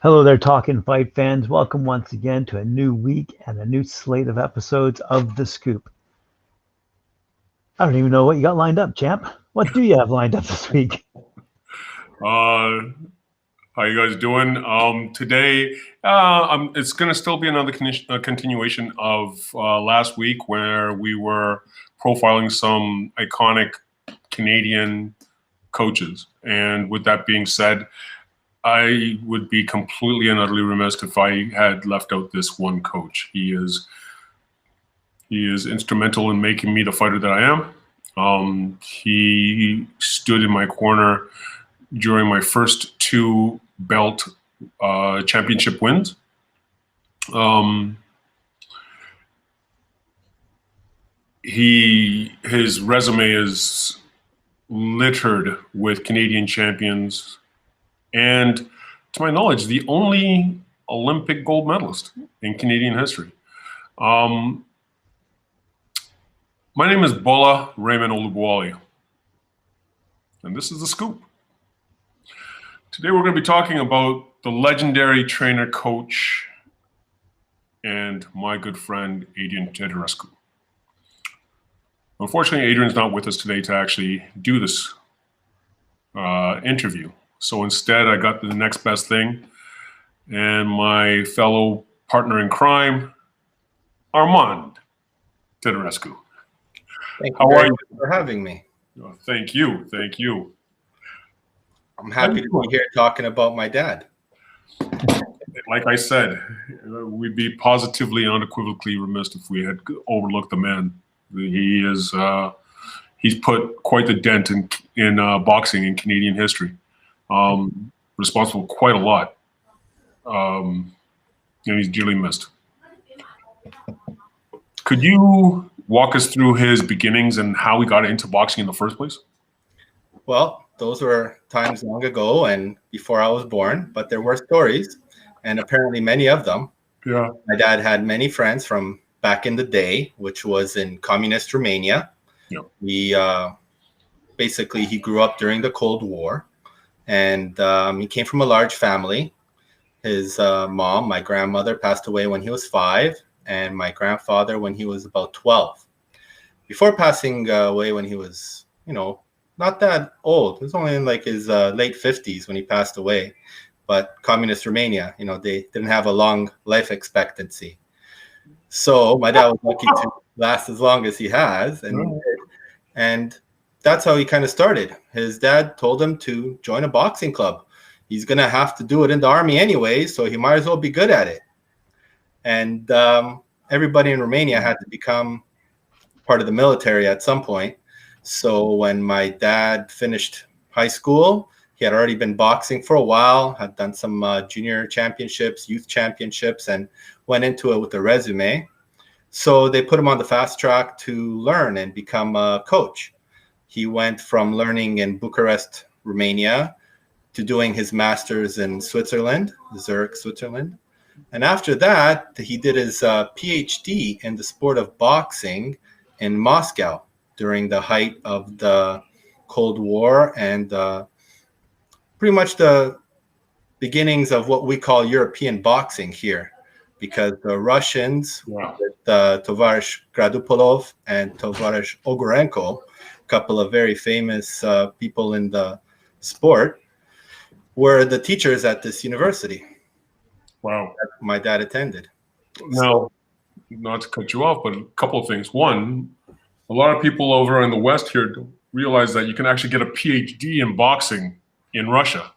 Hello there, Talkin' Fight fans. Welcome once again to a new week and a new slate of episodes of The Scoop. I don't even know what you got lined up, champ. What do you have lined up this week? How you guys doing? Today, it's going to still be another continuation of last week where we were profiling some iconic Canadian coaches. And with that being said, I would be completely and utterly remiss if I had left out this one coach. He is instrumental in making me the fighter that I am. He stood in my corner during my first two belt championship wins. His resume is littered with Canadian champions, and to my knowledge, the only Olympic gold medalist in Canadian history. My name is Bola Ray, and this is The Scoop. Today we're going to be talking about the legendary trainer, coach, and my good friend, Adrian Teodorescu. Unfortunately, Adrian's not with us today to actually do this interview. So instead, I got the next best thing, and my fellow partner in crime, Armand Teodorescu. How are you for having me? Thank you. Thank you. I'm happy to be here talking about my dad. Like I said, we'd be positively, unequivocally remiss if we had overlooked the man. He's put quite the dent in boxing in Canadian history. Responsible for quite a lot. And he's dearly missed. Could you walk us through his beginnings and how he got into boxing in the first place? Well, those were times long ago and before I was born, but there were stories, and apparently many of them. Yeah. My dad had many friends from back in the day, which was in communist Romania. Yeah. He grew up during the Cold War, and he came from a large family. His mom, my grandmother, passed away when he was 5, and my grandfather when he was about 12. Before passing away when he was, not that old. He was only in like his late 50s when he passed away. But communist Romania, they didn't have a long life expectancy. So my dad was lucky to last as long as he has. And that's how he kind of started. His dad told him to join a boxing club. He's going to have to do it in the army anyway, so he might as well be good at it. And everybody in Romania had to become part of the military at some point. So when my dad finished high school, he had already been boxing for a while, had done some junior championships, youth championships, and went into it with a resume. So they put him on the fast track to learn and become a coach. He went from learning in Bucharest, Romania, to doing his master's in Switzerland, Zurich, Switzerland. And after that, he did his PhD in the sport of boxing in Moscow during the height of the Cold War and pretty much the beginnings of what we call European boxing here, because the Russians, with Tovarish Gradupolov and Tovarish Ogorenko, a couple of very famous people in the sport, were the teachers at this university. Wow. That my dad attended. Now, not to cut you off, but a couple of things. One, a lot of people over in the West here don't realize that you can actually get a PhD in boxing in Russia.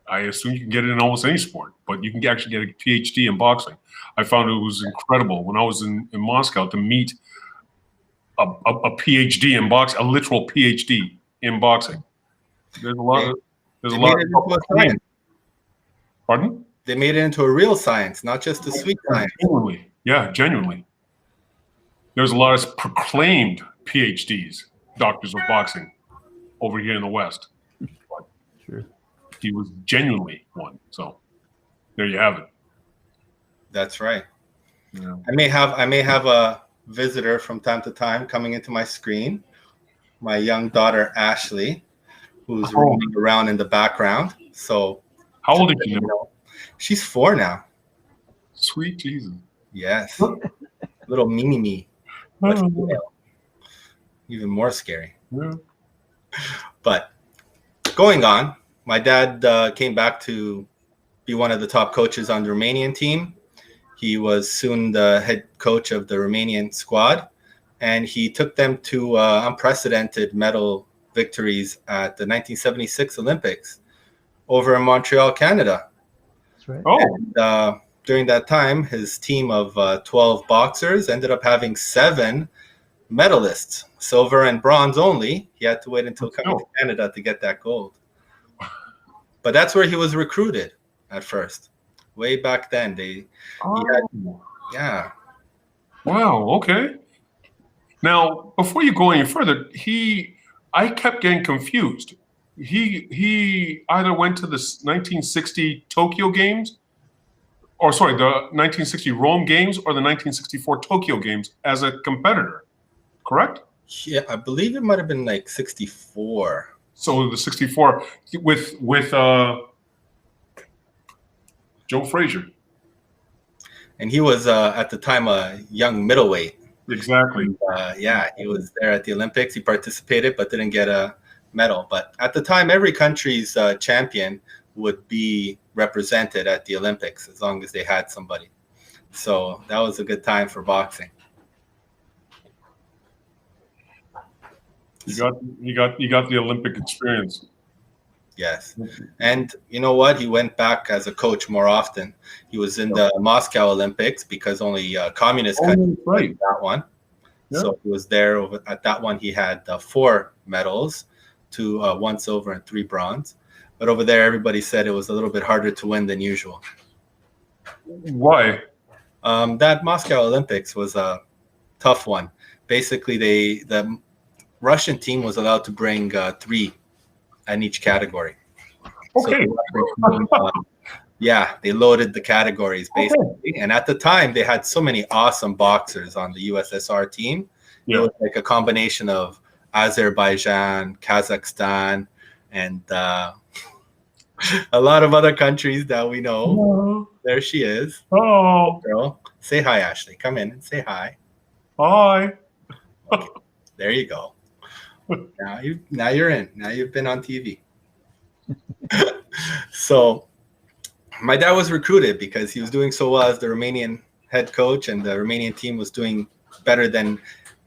I assume you can get it in almost any sport, but you can actually get a PhD in boxing. I found it was incredible when I was in Moscow to meet a PhD in boxing, a literal PhD in boxing. There's a lot of science. Pardon? They made it into a real science, not just a sweet science. Genuinely. There's a lot of proclaimed PhDs, doctors of boxing, over here in the West. But Sure. He was genuinely one. So there you have it. That's right. Yeah. I may have a visitor from time to time coming into my screen. My young daughter Ashley, who's roaming around in the background. So how old is she now? She's 4 now. Sweet Jesus. Yes. Little mini me. But even more scary. Yeah. But going on, my dad came back to be one of the top coaches on the Romanian team. He was soon the head coach of the Romanian squad, and he took them to unprecedented medal victories at the 1976 Olympics over in Montreal, Canada. That's right. Oh. And, during that time, his team of 12 boxers ended up having 7 medalists, silver and bronze only. He had to wait until coming to Canada to get that gold. But that's where he was recruited at first. Way back then, yeah. Wow. Okay. Now, before you go any further, I kept getting confused. He either went to the 1960 Tokyo Games, or sorry, the 1960 Rome Games or the 1964 Tokyo Games as a competitor, correct? Yeah, I believe it might have been like 64. So the 64 with Joe Frazier. And he was at the time a young middleweight. Exactly. Yeah, he was there at the Olympics. He participated but didn't get a medal. But at the time, every country's champion would be represented at the Olympics as long as they had somebody. So that was a good time for boxing. You got the Olympic experience. Yes. And you know what? He went back as a coach more often. He was in the Moscow Olympics because only communist countries played that one. Yeah. So he was there at that one. He had 4 medals, 1 silver and 3 bronze. But over there, everybody said it was a little bit harder to win than usual. Why? That Moscow Olympics was a tough one. Basically, the Russian team was allowed to bring 3 in each category. Okay. So they loaded the categories basically. Okay. And at the time, they had so many awesome boxers on the USSR team. Yeah. It was like a combination of Azerbaijan, Kazakhstan, and a lot of other countries that we know. Hello. There she is. Oh, girl. Say hi, Ashley. Come in and say hi. Hi. Okay. There you go. Now you're in. Now you've been on TV. So my dad was recruited because he was doing so well as the Romanian head coach, and the Romanian team was doing better than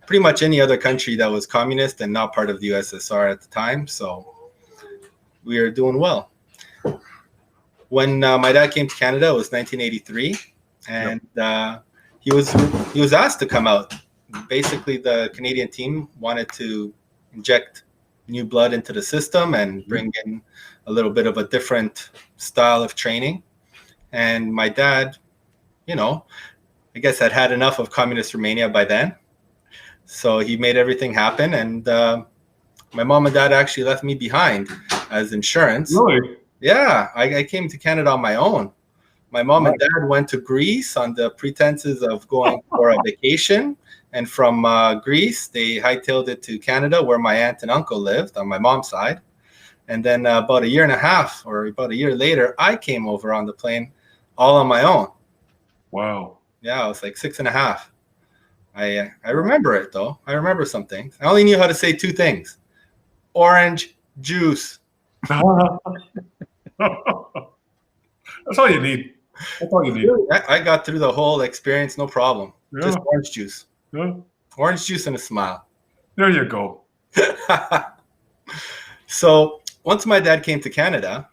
pretty much any other country that was communist and not part of the USSR at the time. So we were doing well. When my dad came to Canada, it was 1983, and he was asked to come out. Basically, the Canadian team wanted to inject new blood into the system and bring in a little bit of a different style of training. And my dad, I guess had enough of communist Romania by then. So he made everything happen. And my mom and dad actually left me behind as insurance. Really? Yeah, I came to Canada on my own. My mom and dad went to Greece on the pretenses of going for a vacation. And from Greece, they hightailed it to Canada, where my aunt and uncle lived on my mom's side. And then about a year and a half or about a year later, I came over on the plane all on my own. Wow. Yeah, I was like 6.5. I remember it, though. I remember some things. I only knew how to say 2 things. Orange juice. That's all you need. That's all you need. I got through the whole experience, no problem. Yeah. Just orange juice. Yeah. Orange juice and a smile. There you go. So once my dad came to Canada,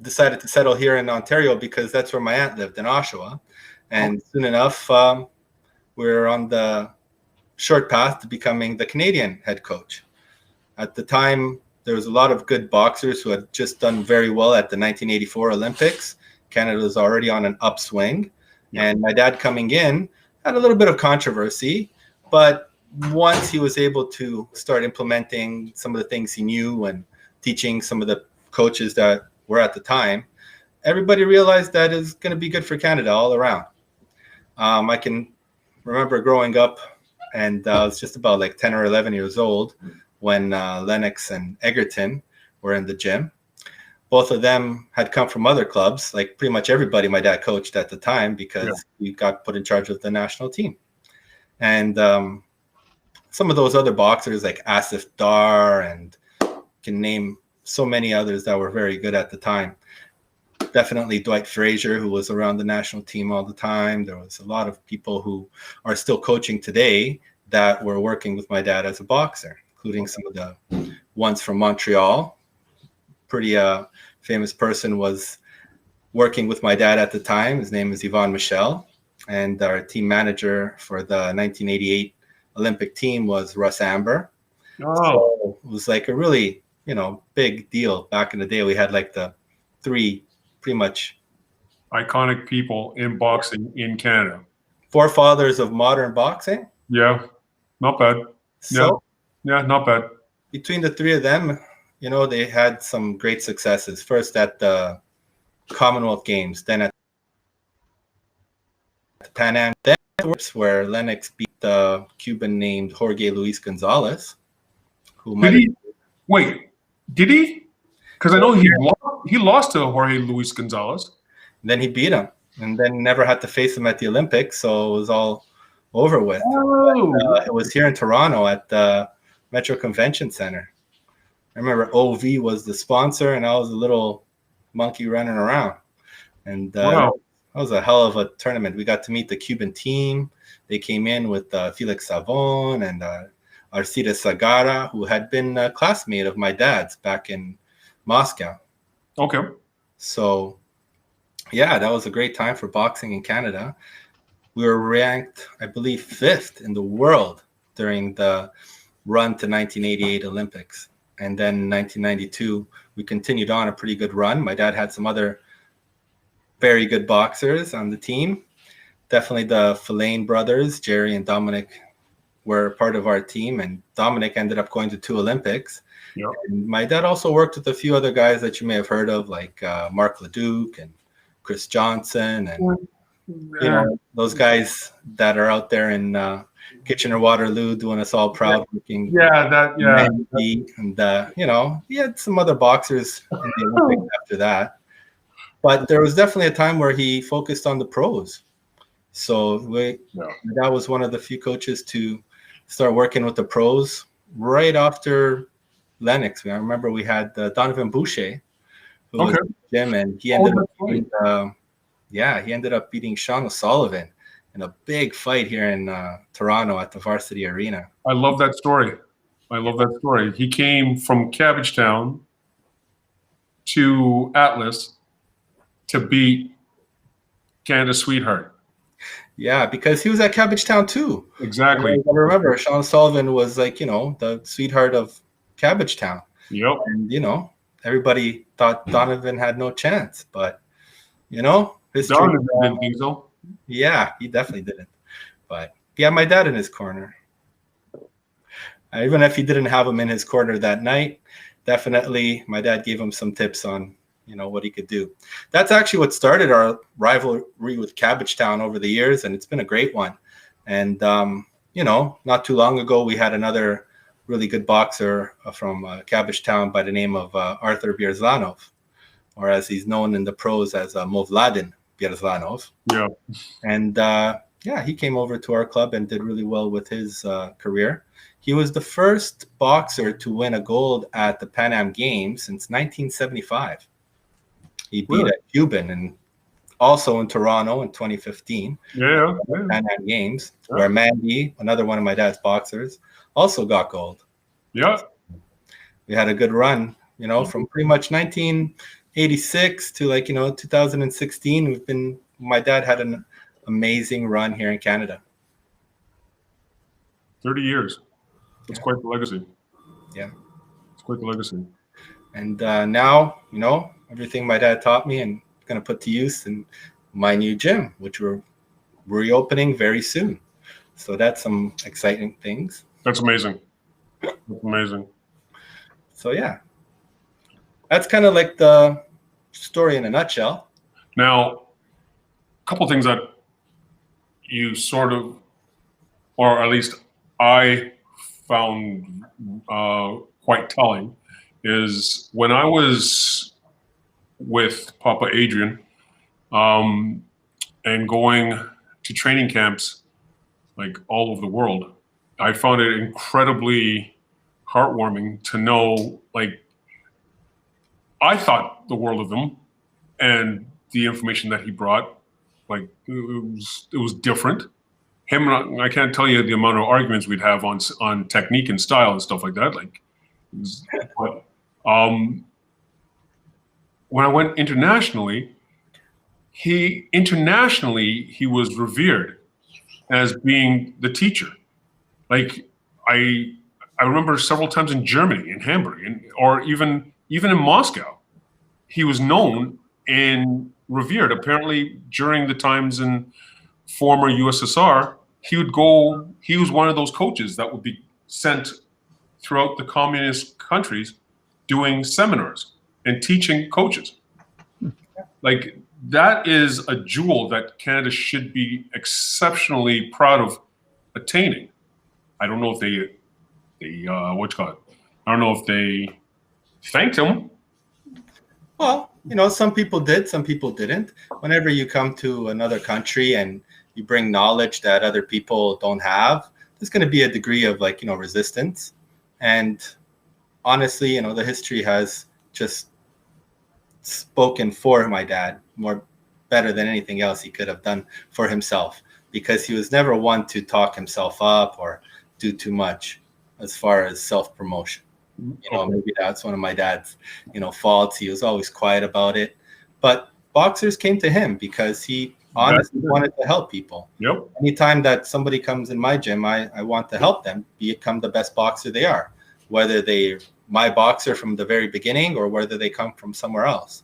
decided to settle here in Ontario because that's where my aunt lived in Oshawa. And soon enough, we were on the short path to becoming the Canadian head coach. At the time, there was a lot of good boxers who had just done very well at the 1984 Olympics. Canada was already on an upswing. Yeah. And my dad coming in had a little bit of controversy, but once he was able to start implementing some of the things he knew and teaching some of the coaches that were at the time, everybody realized that is going to be good for Canada all around. I can remember growing up, and I was just about like 10 or 11 years old when Lennox and Egerton were in the gym. both of them had come from other clubs, like pretty much everybody my dad coached at the time, because he got put in charge of the national team. And some of those other boxers like Asif Dar, and can name so many others that were very good at the time. Definitely Dwight Frazier, who was around the national team all the time. There was a lot of people who are still coaching today that were working with my dad as a boxer, including some of the ones from Montreal. Pretty famous person was working with my dad at the time. His name is Yvon Michel. And our team manager for the 1988 Olympic team was Russ Amber. So it was like a really, big deal back in the day. We had like the 3 pretty much iconic people in boxing in Canada. Forefathers of modern boxing. Yeah, not bad. So, yeah, not bad. Between the 3 of them, they had some great successes. First at the Commonwealth Games, then at the Pan Am, then where Lennox beat the Cuban named Jorge Luis Gonzalez. Did he? Because I know he lost to Jorge Luis Gonzalez. Then he beat him, and then never had to face him at the Olympics, so it was all over with. But, it was here in Toronto at the Metro Convention Center. I remember OV was the sponsor, and I was a little monkey running around. And that was a hell of a tournament. We got to meet the Cuban team. They came in with Felix Savon and Arcides Sagara, who had been a classmate of my dad's back in Moscow. Okay. So, yeah, that was a great time for boxing in Canada. We were ranked, I believe, 5th in the world during the run to 1988 Olympics. And then in 1992, we continued on a pretty good run. My dad had some other very good boxers on the team. Definitely the Filane brothers, Jerry and Dominic, were part of our team. And Dominic ended up going to 2 Olympics. Yep. And my dad also worked with a few other guys that you may have heard of, like Mark Leduc and Chris Johnson, and those guys that are out there in Kitchener-Waterloo doing us all proud. Mandy, and he had some other boxers in the Olympics after that. But there was definitely a time where he focused on the pros. So that was one of the few coaches to start working with the pros right after Lennox. I remember we had Donovan Boucher, who was in the gym, and he ended up beating Sean O'Sullivan in a big fight here in Toronto at the Varsity Arena. I love that story. He came from Cabbagetown to Atlas to beat Canada's Sweetheart. Yeah, because he was at Cabbagetown too. Exactly. I remember Sean Sullivan was like, the sweetheart of Cabbagetown. Yep. And, everybody thought Donovan had no chance, but, history. Donovan didn't think so. Yeah, he definitely didn't. But he had my dad in his corner. Even if he didn't have him in his corner that night, definitely my dad gave him some tips on, what he could do. That's actually what started our rivalry with Cabbagetown over the years, and it's been a great one. And, not too long ago, we had another really good boxer from Cabbagetown by the name of Arthur Bierzanov, or as he's known in the pros as Movladin Bierzanov. Yeah. And, he came over to our club and did really well with his career. He was the first boxer to win a gold at the Pan Am Games since 1975. He beat a Cuban, and also in Toronto in 2015. Yeah. Pan Am Games, where Mandy, another one of my dad's boxers, also got gold. Yeah. We had a good run, from pretty much 1986 to 2016. My dad had an amazing run here in Canada. 30 years. That's quite the legacy. Yeah. It's quite the legacy. And now, everything my dad taught me, and going to put to use in my new gym, which we're reopening very soon. So that's some exciting things. That's amazing. That's amazing. So, yeah. That's kind of like the story in a nutshell. Now, a couple things that you sort of, or at least I found quite telling, is when I was with Papa Adrian, and going to training camps like all over the world, I found it incredibly heartwarming to know, like, I thought the world of him, and the information that he brought, like, it was different. Him, I can't tell you the amount of arguments we'd have on technique and style and stuff like that. Like, but when I went internationally, he was revered as being the teacher. Like, I remember several times in Germany, in Hamburg, or even in Moscow, he was known and revered. Apparently, during the times in former USSR, he was one of those coaches that would be sent throughout the communist countries doing seminars and teaching coaches. Like, that is a jewel that Canada should be exceptionally proud of attaining. I don't know if they what you call it? I don't know if they thanked him. Well, some people did, some people didn't. Whenever you come to another country and you bring knowledge that other people don't have, there's going to be a degree of resistance. And honestly, the history has just spoken for my dad more better than anything else he could have done for himself, because he was never one to talk himself up or do too much as far as self-promotion. Maybe that's one of my dad's, faults. He was always quiet about it. But boxers came to him because he honestly wanted to help people. Yep. Anytime that somebody comes in my gym, I want to help them become the best boxer they are, whether they're my boxer from the very beginning or whether they come from somewhere else.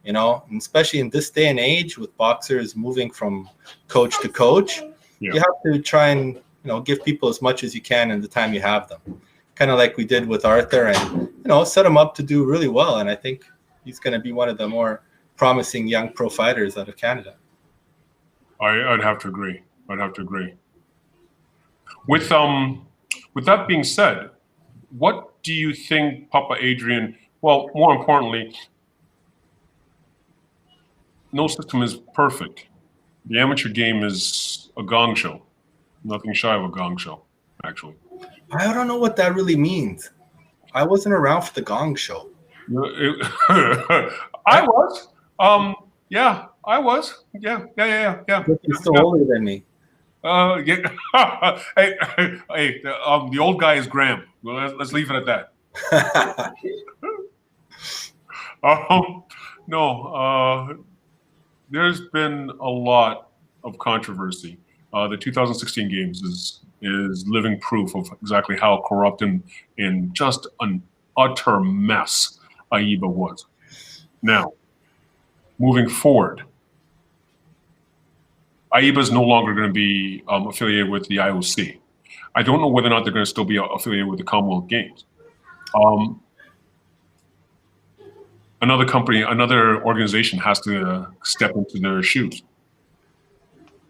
And especially in this day and age with boxers moving from coach to coach, you have to try and give people as much as you can in the time you have them. Kind of like we did with Arthur, and set him up to do really well. And I think he's going to be one of the more promising young pro fighters out of Canada. I'd have to agree. With that being said, what do you think Papa Adrian? Well, more importantly, no system is perfect. The amateur game is a gong show. Nothing shy of a gong show, actually. I don't know what that really means. I wasn't around for the gong show. I was. Yeah, I was. Yeah. You're still older than me. Yeah. Hey, the old guy is Graham. Well, let's leave it at that. No. There's been a lot of controversy. The 2016 games is living proof of exactly how corrupt and just an utter mess AIBA was. Now, moving forward, AIBA is no longer going to be affiliated with the IOC. I don't know whether or not they're going to still be affiliated with the Commonwealth Games. Another organization has to step into their shoes.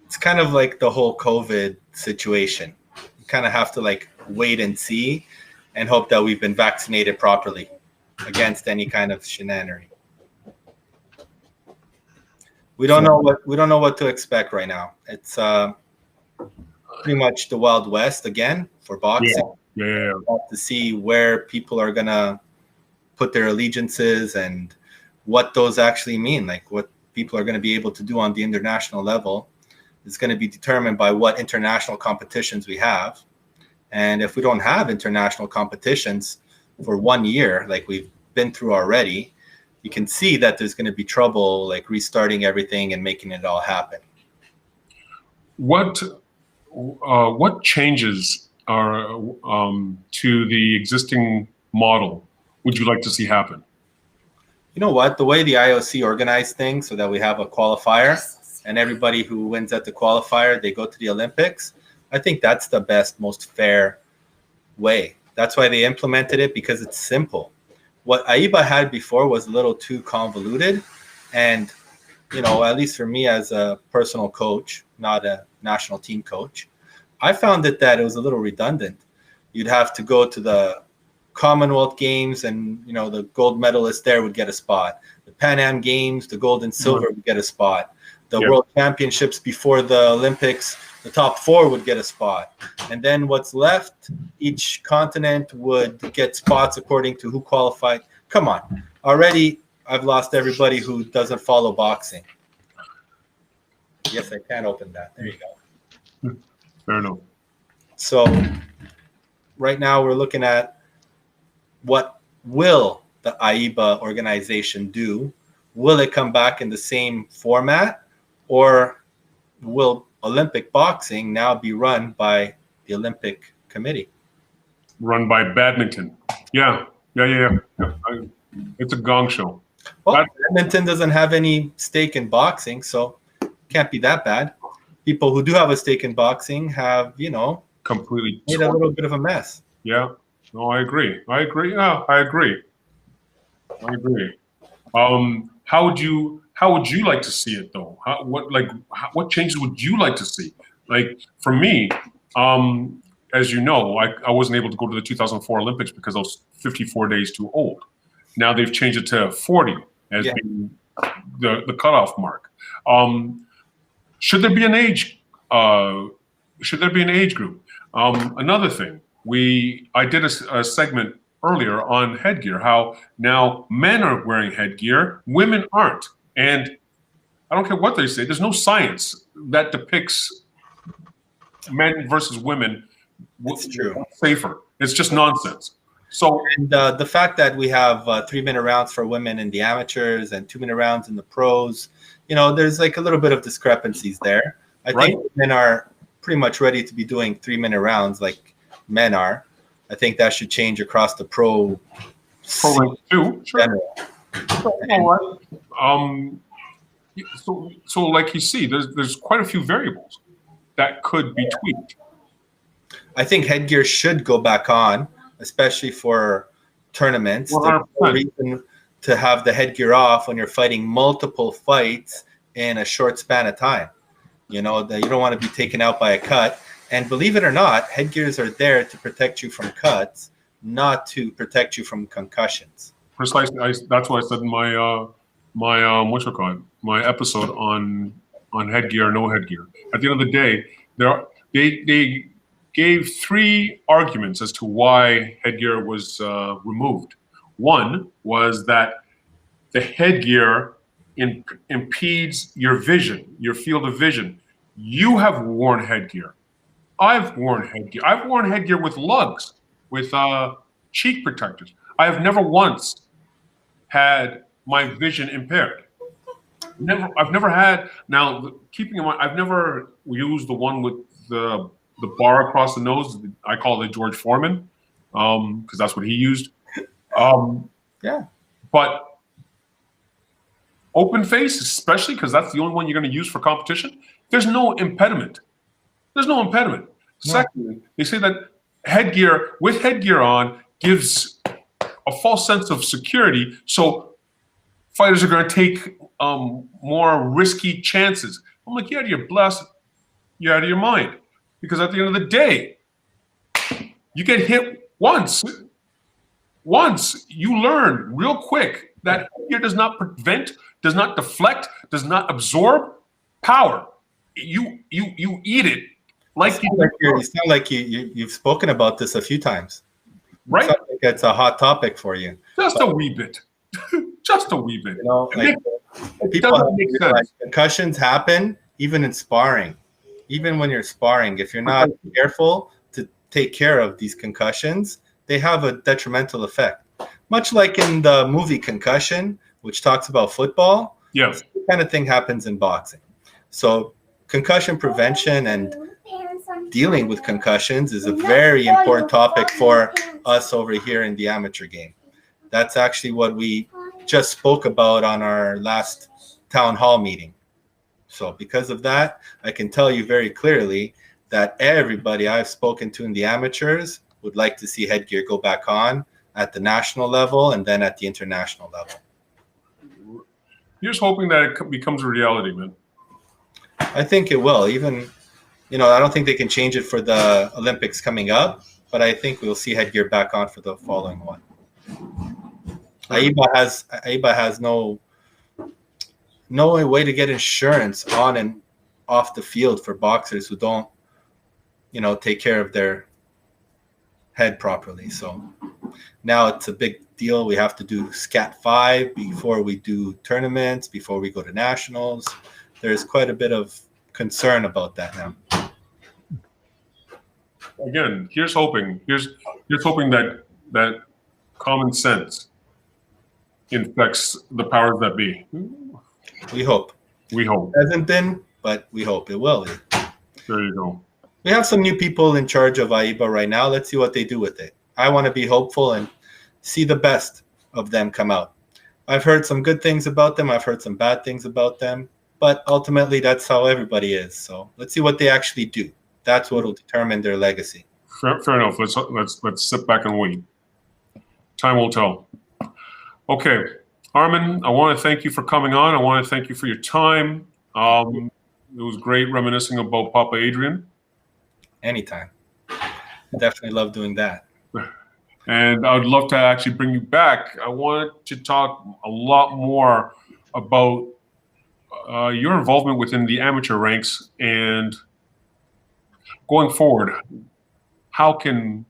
It's kind of like the whole COVID situation. You kind of have to wait and see and hope that we've been vaccinated properly against any kind of shenanigan. We don't know what to expect right now. It's pretty much the Wild West again for boxing. Yeah. We have to see where people are gonna put their allegiances and what those actually mean. Like what people are going to be able to do on the international level is going to be determined by what international competitions we have. And if we don't have international competitions for 1 year, like we've been through already, you can see that there's going to be trouble restarting everything and making it all happen. What changes are to the existing model would you like to see happen? You know what? The way the IOC organized things so that we have a qualifier and everybody who wins at the qualifier, they go to the Olympics. I think that's the best, most fair way. That's why they implemented it, because it's simple. What AIBA had before was a little too convoluted. And, at least for me as a personal coach, not a national team coach, I found that it was a little redundant. You'd have to go to the Commonwealth Games and, the gold medalist there would get a spot. The Pan Am Games, the gold and silver would get a spot. The World Championships before the Olympics, the top 4 would get a spot. And then what's left, each continent would get spots according to who qualified. Come on. Already, I've lost everybody who doesn't follow boxing. Yes, I can open that. There you go. Fair enough. So right now we're looking at what will the AIBA organization do? Will it come back in the same format, or will Olympic boxing now be run by the Olympic Committee? Run by badminton. Yeah. It's a gong show. Well, badminton doesn't have any stake in boxing, so can't be that bad. People who do have a stake in boxing have, completely made a little bit of a mess. Yeah. No, I agree. Yeah, I agree. How would you like to see it though? What changes would you like to see? Like for me, as you know, I wasn't able to go to the 2004 Olympics because I was 54 days too old. Now they've changed it to 40 as being the cutoff mark. Should there be an age? Should there be an age group? Another thing, I did a segment earlier on headgear, how now men are wearing headgear, women aren't. And I don't care what they say, there's no science that depicts men versus women safer. It's just nonsense. So and the fact that we have 3-minute rounds for women in the amateurs and 2-minute rounds in the pros, there's like a little bit of discrepancies there. I think men are pretty much ready to be doing 3-minute rounds like men are. I think that should change across the pro too. Sure. So like you see, there's quite a few variables that could be tweaked. I think headgear should go back on, especially for tournaments. There's no reason to have the headgear off when you're fighting multiple fights in a short span of time. That you don't want to be taken out by a cut. And believe it or not, headgears are there to protect you from cuts, not to protect you from concussions. Precisely. That's what I said in my episode on headgear, no headgear. At the end of the day, they gave 3 arguments as to why headgear was removed. One was that the headgear impedes your vision, your field of vision. You have worn headgear. I've worn headgear. I've worn headgear with lugs, with cheek protectors. I have never once had my vision impaired. I've never had. Now, keeping in mind, I've never used the one with the bar across the nose. I call it George Foreman, because that's what he used. But open face, especially because that's the only one you're going to use for competition. There's no impediment. Secondly, they say that headgear on gives a false sense of security, so fighters are going to take more risky chances. I'm like, yeah, you're blessed. You're out of your mind. Because at the end of the day, you get hit once. Once you learn real quick that headgear does not prevent, does not deflect, does not absorb power. You eat it. You sound like you've spoken about this a few times. Right? It sounds like it's a hot topic for you. Just a wee bit. Just a wee bit. People concussions happen even in sparring. Even when you're sparring, if you're not careful to take care of these concussions, they have a detrimental effect. Much like in the movie Concussion, which talks about football, yes, this kind of thing happens in boxing. So concussion prevention and dealing with concussions is a very important topic for us over here in the amateur game. That's actually what we just spoke about on our last town hall meeting. So because of that, I can tell you very clearly that everybody I've spoken to in the amateurs would like to see headgear go back on at the national level and then at the international level. You're just hoping that it becomes a reality, man. I think it will. Even, I don't think they can change it for the Olympics coming up, but I think we'll see headgear back on for the following one. AIBA has no way to get insurance on and off the field for boxers who don't, take care of their head properly. So now it's a big deal. We have to do SCAT 5 before we do tournaments, before we go to nationals. There's quite a bit of concern about that now. Again, here's hoping that common sense infects the powers that be. We hope. We hope. It hasn't been, but we hope it will. There you go. We have some new people in charge of AIBA right now. Let's see what they do with it. I want to be hopeful and see the best of them come out. I've heard some good things about them. I've heard some bad things about them. But ultimately, that's how everybody is. So let's see what they actually do. That's what will determine their legacy. Fair enough. Let's sit back and wait. Time will tell. Okay, Armand, I want to thank you for coming on. I want to thank you for your time. It was great reminiscing about Papa Adrian. Anytime. I definitely love doing that. And I would love to actually bring you back. I wanted to talk a lot more about your involvement within the amateur ranks and going forward. How can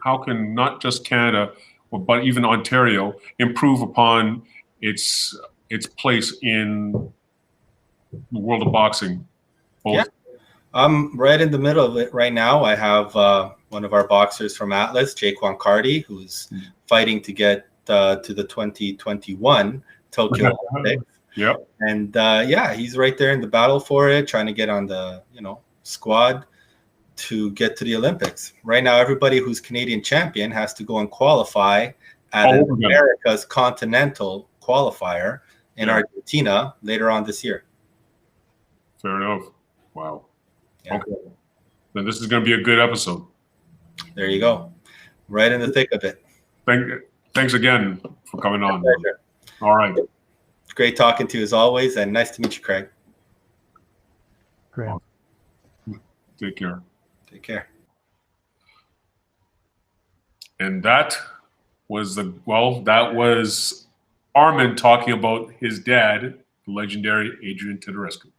not just Canada, but even Ontario improve upon its place in the world of boxing? Yeah. I'm right in the middle of it right now. I have one of our boxers from Atlas, Jaquan Carty, who's fighting to get to the 2021 Tokyo Olympics. Yep. And he's right there in the battle for it, trying to get on the squad to get to the Olympics. Right now, everybody who's Canadian champion has to go and qualify at America's Continental qualifier in Argentina later on this year. Fair enough. Wow. Yeah. Okay. Then this is going to be a good episode. There you go. Right in the thick of it. Thanks again for coming on. Pleasure. All right. Great talking to you as always, and nice to meet you, Craig. Great. Take care. Take care. And that was Armand talking about his dad, the legendary Adrian Teodorescu.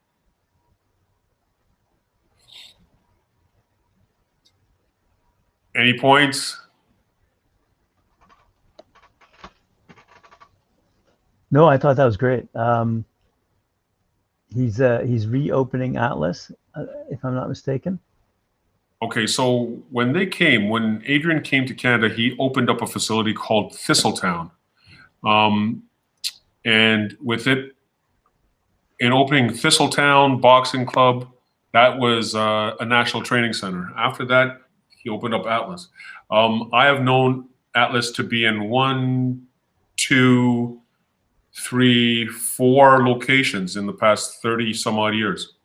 Any points? No, I thought that was great. He's reopening Atlas, if I'm not mistaken. Okay, so when Adrian came to Canada, he opened up a facility called Thistletown. And with it, in opening Thistletown Boxing Club, that was a national training center. After that, he opened up Atlas. I have known Atlas to be in 1, 2, 3, 4 locations in the past 30 some odd years.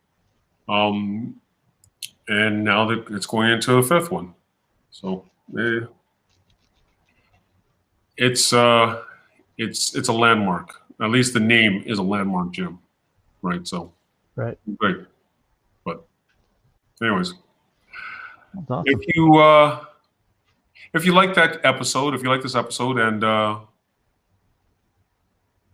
And now that it's going into a 5th one. So it's a landmark. At least the name is a landmark gym. Right. So right. Great. But anyways. Awesome. If you like that episode, if you like this episode and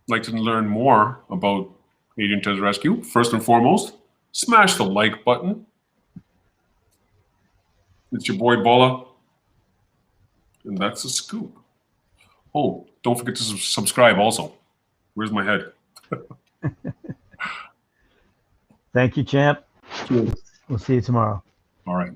like to learn more about Adrian Teodorescu, first and foremost, smash the like button. It's your boy Bola, and that's a scoop. Oh, don't forget to subscribe also. Where's my head? Thank you, champ. Cheers. We'll see you tomorrow. All right.